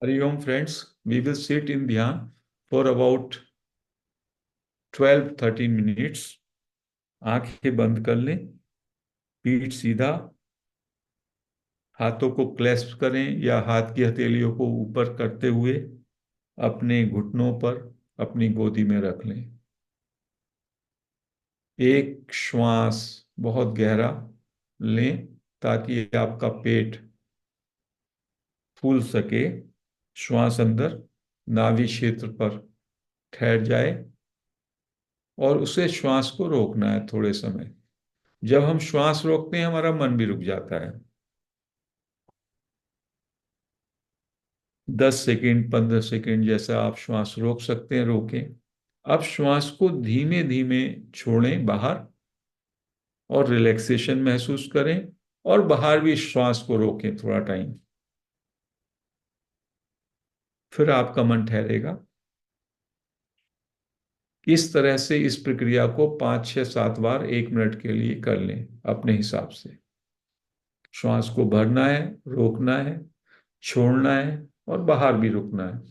Hariom friends, we will sit in Dhyan for about 12-13 minutes. आंखें बंद कर लें, पीठ सीधा, हाथों को क्लैस्प करें या हाथ की हथेलियों को ऊपर करते हुए अपने घुटनों पर अपनी गोदी में रख लें। एक श्वास बहुत गहरा लें ताकि आपका पेट फूल सके। श्वास अंदर नाभि क्षेत्र पर ठहर जाए और उसे श्वास को रोकना है थोड़े समय। जब हम श्वास रोकते हैं हमारा मन भी रुक जाता है। 10 सेकेंड 15 सेकेंड जैसा आप श्वास रोक सकते हैं, रोकें। अब श्वास को धीमे धीमे छोड़ें बाहर और रिलैक्सेशन महसूस करें, और बाहर भी श्वास को रोकें थोड़ा टाइम। फिर आपका मन ठहरेगा। इस तरह से इस प्रक्रिया को 5 6 7 बार 1 मिनट के लिए कर लें अपने हिसाब से। श्वास को भरना है, रोकना है, छोड़ना है और बाहर भी रुकना है।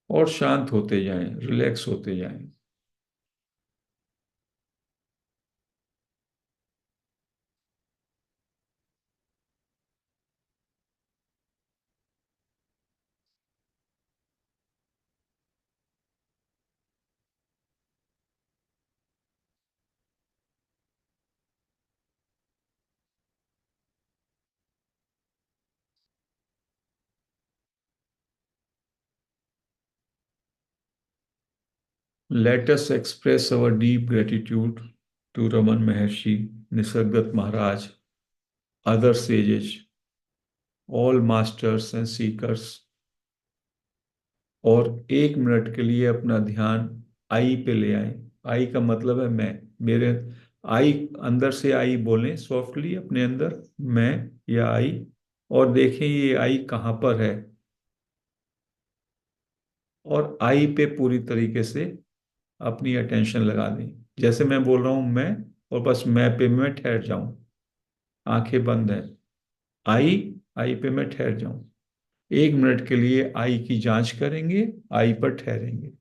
और शांत होते जाएं, रिलैक्स होते जाएं। Let us express our deep gratitude to Raman Maharshi, Nisargat Maharaj, other sages, all masters and seekers। और 1 मिनट के लिए अपना ध्यान आई पे ले आए। आई का मतलब है मैं, मेरे। आई, अंदर से आई बोलें सॉफ्टली अपने अंदर, मैं या आई। और देखें ये आई कहाँ पर है, और आई पे पूरी तरीके से अपनी अटेंशन लगा दें। जैसे मैं बोल रहा हूं मैं, और बस मैं पे मैं ठहर जाऊं। आंखें बंद है, आई, आई पे मैं ठहर जाऊं। 1 मिनट के लिए आई की जांच करेंगे, आई पर ठहरेंगे।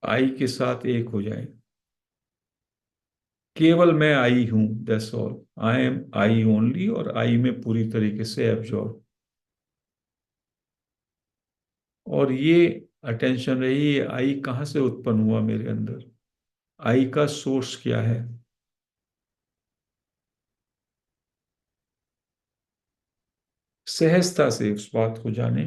आई के साथ एक हो जाए। केवल मैं आई हूं, that's all. I am I only, और आई में पूरी तरीके से एब्जॉर्ब। और ये अटेंशन रही, ये आई कहाँ से उत्पन्न हुआ मेरे अंदर, आई का सोर्स क्या है। सहजता से उस बात को जाने।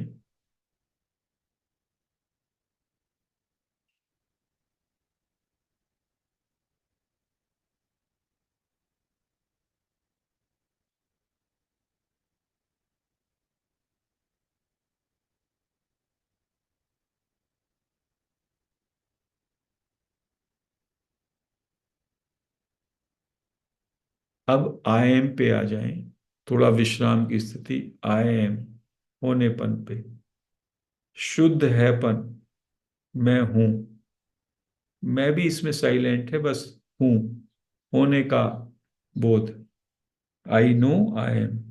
अब आई एम पे आ जाएं, थोड़ा विश्राम की स्थिति। आई एम, होनेपन पे। शुद्ध हैपन, मैं हूं। मैं भी इसमें साइलेंट है, बस हूं, होने का बोध। I know I am.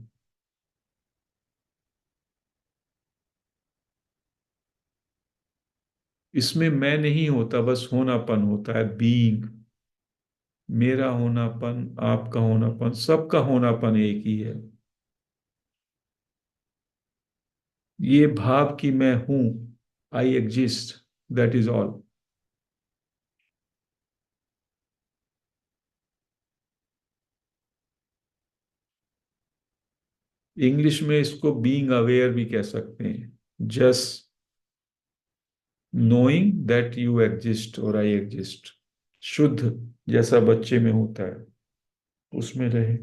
इसमें मैं नहीं होता, बस होनापन होता है, बीइंग। मेरा होनापन, आपका होनापन, सबका होनापन एक ही है। ये भाव कि मैं हूं, I exist, that is all. English में इसको बीइंग अवेयर भी कह सकते हैं। Just knowing that you exist और आई एग्जिस्ट। शुद्ध जैसा बच्चे में होता है उसमें रहे।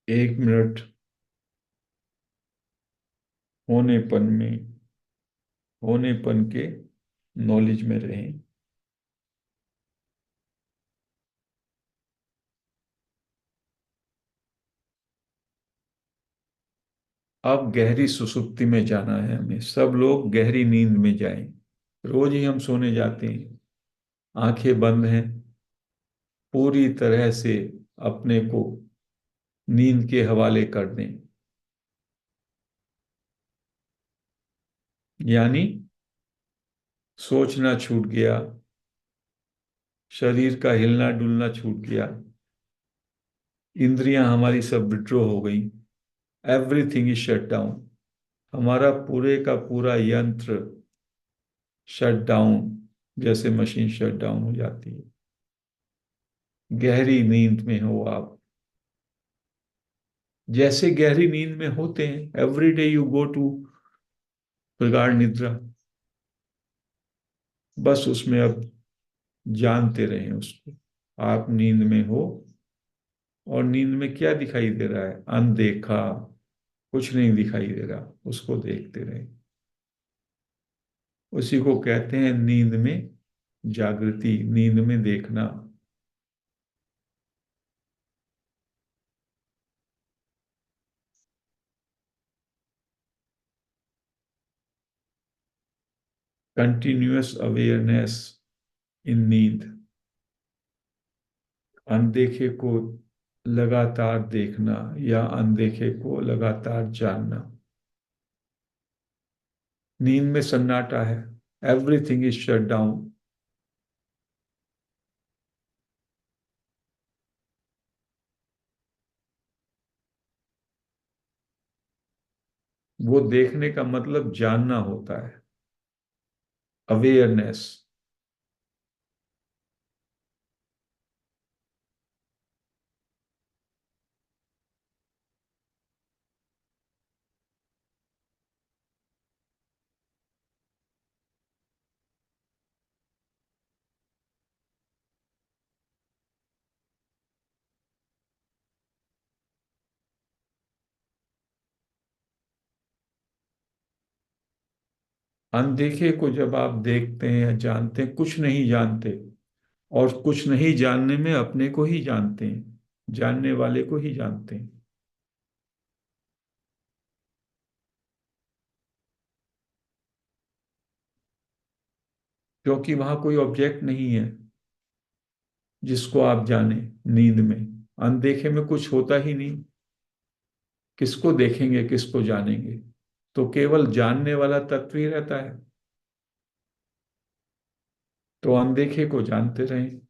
1 मिनट होनेपन में, होनेपन के नॉलेज में रहें। अब गहरी सुसुप्ति में जाना है हमें, सब लोग गहरी नींद में जाएं। रोज ही हम सोने जाते हैं, आंखें बंद हैं, पूरी तरह से अपने को नींद के हवाले कर दें। यानी सोचना छूट गया, शरीर का हिलना डुलना छूट गया, इंद्रियां हमारी सब विड्रॉ हो गई, एवरीथिंग इज शट डाउन। हमारा पूरे का पूरा यंत्र शट डाउन, जैसे मशीन शट डाउन हो जाती है। गहरी नींद में हो आप, जैसे गहरी नींद में होते हैं। Every day you go to प्रगाढ़ निद्रा, बस उसमें अब जानते रहें उसको। आप नींद में हो, और नींद में क्या दिखाई दे रहा है? अनदेखा, कुछ नहीं दिखाई दे रहा, उसको देखते रहें। उसी को कहते हैं नींद में जागृति, नींद में देखना। कंटिन्यूअस अवेयरनेस इन नींद, अनदेखे को लगातार देखना या अनदेखे को लगातार जानना। नींद में सन्नाटा है, एवरीथिंग इज शट डाउन। वो देखने का मतलब जानना होता है, अवेयरनेस। अनदेखे को जब आप देखते हैं या जानते हैं, कुछ नहीं जानते, और कुछ नहीं जानने में अपने को ही जानते हैं, जानने वाले को ही जानते हैं। क्योंकि वहां कोई ऑब्जेक्ट नहीं है जिसको आप जाने। नींद में अनदेखे में कुछ होता ही नहीं, किसको देखेंगे, किसको जानेंगे? तो केवल जानने वाला तत्व ही रहता है। तो अनदेखे को जानते रहें।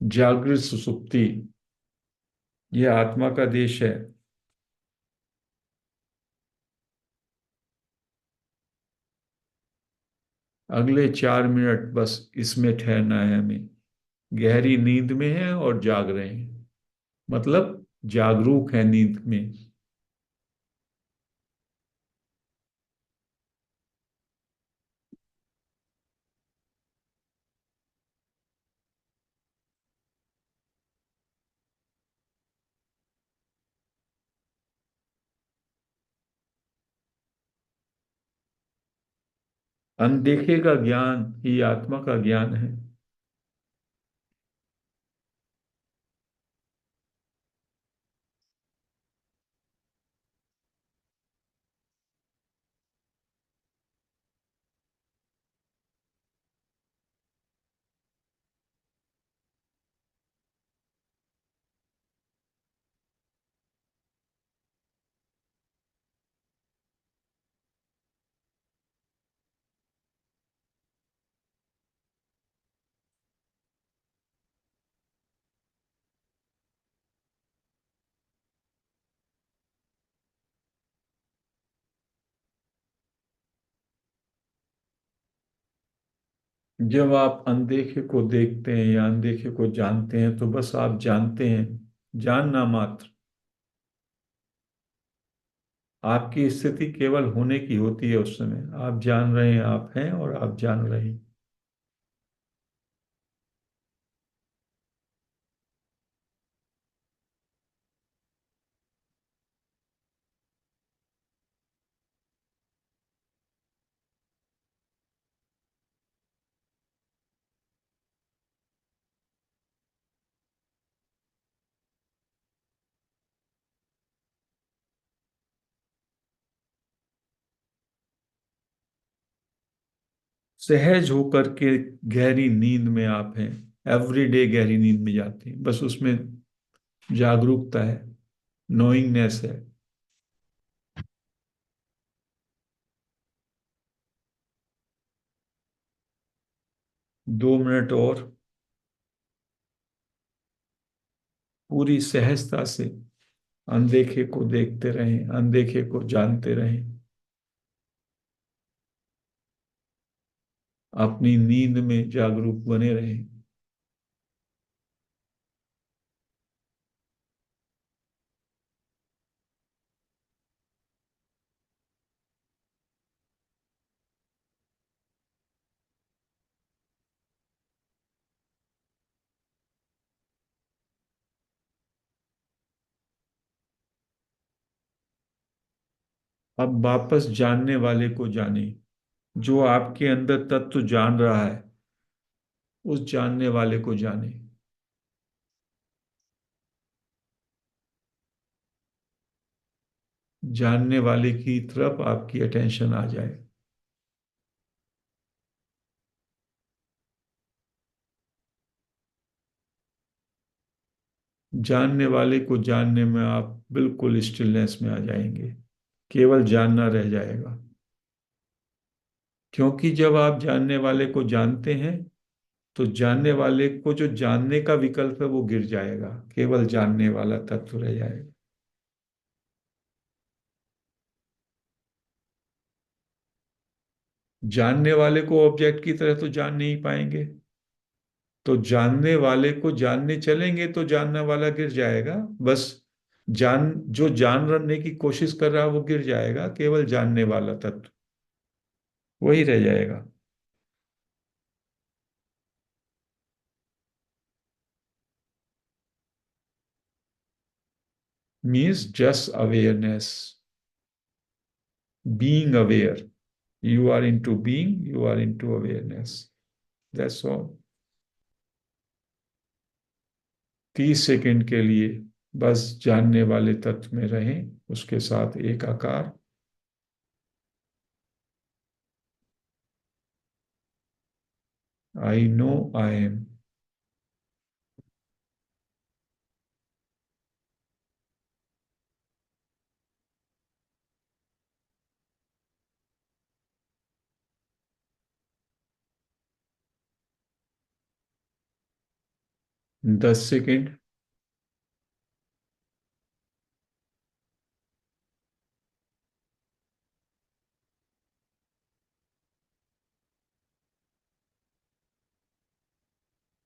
जागृत सुसुप्ति, यह आत्मा का देश है। अगले 4 मिनट बस इसमें ठहरना है हमें। गहरी नींद में है और जाग रहे हैं, मतलब जागरूक है नींद में। अनदेखे का ज्ञान ही आत्मा का ज्ञान है। जब आप अनदेखे को देखते हैं या अनदेखे को जानते हैं तो बस आप जानते हैं, जानना मात्र। आपकी स्थिति केवल होने की होती है, उस समय आप जान रहे हैं आप हैं और आप जान रहे हैं। सहज होकर के गहरी नींद में आप हैं। एवरीडे गहरी नींद में जाते हैं, बस उसमें जागरूकता है, नोइंगनेस है। 2 मिनट और पूरी सहजता से अनदेखे को देखते रहें, अनदेखे को जानते रहें, अपनी नींद में जागरूक बने रहें। अब वापस जानने वाले को जाने, जो आपके अंदर तत्व जान रहा है, उस जानने वाले को जाने। जानने वाले की तरफ आपकी अटेंशन आ जाए। जानने वाले को जानने में आप बिल्कुल स्टिलनेस में आ जाएंगे, केवल जानना रह जाएगा। क्योंकि जब आप जानने वाले को जानते हैं तो जानने वाले को जो जानने का विकल्प है वो गिर जाएगा, केवल जानने वाला तत्व रह जाएगा। जानने वाले को ऑब्जेक्ट की तरह तो जान नहीं पाएंगे, तो जानने वाले को जानने चलेंगे तो जानने वाला गिर जाएगा। बस जो जानने की कोशिश कर रहा है वो गिर जाएगा, केवल जानने वाला तत्व वही रह जाएगा। Means just awareness, being aware. You are into being, you are into awareness. That's all. 30 second के लिए बस जानने वाले तत्व में रहें, उसके साथ एक आकार। I know I am. 10 second.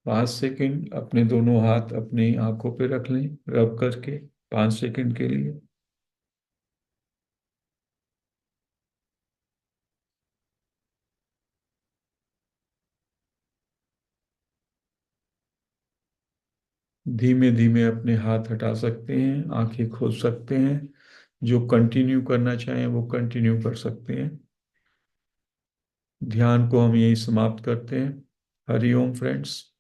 5 second. अपने दोनों हाथ अपनी आंखों पे रख लें, रब करके 5 सेकंड के लिए। धीमे धीमे अपने हाथ हटा सकते हैं, आंखें खोल सकते हैं। जो कंटिन्यू करना चाहें वो कंटिन्यू कर सकते हैं। ध्यान को हम यही समाप्त करते हैं। हरिओम फ्रेंड्स।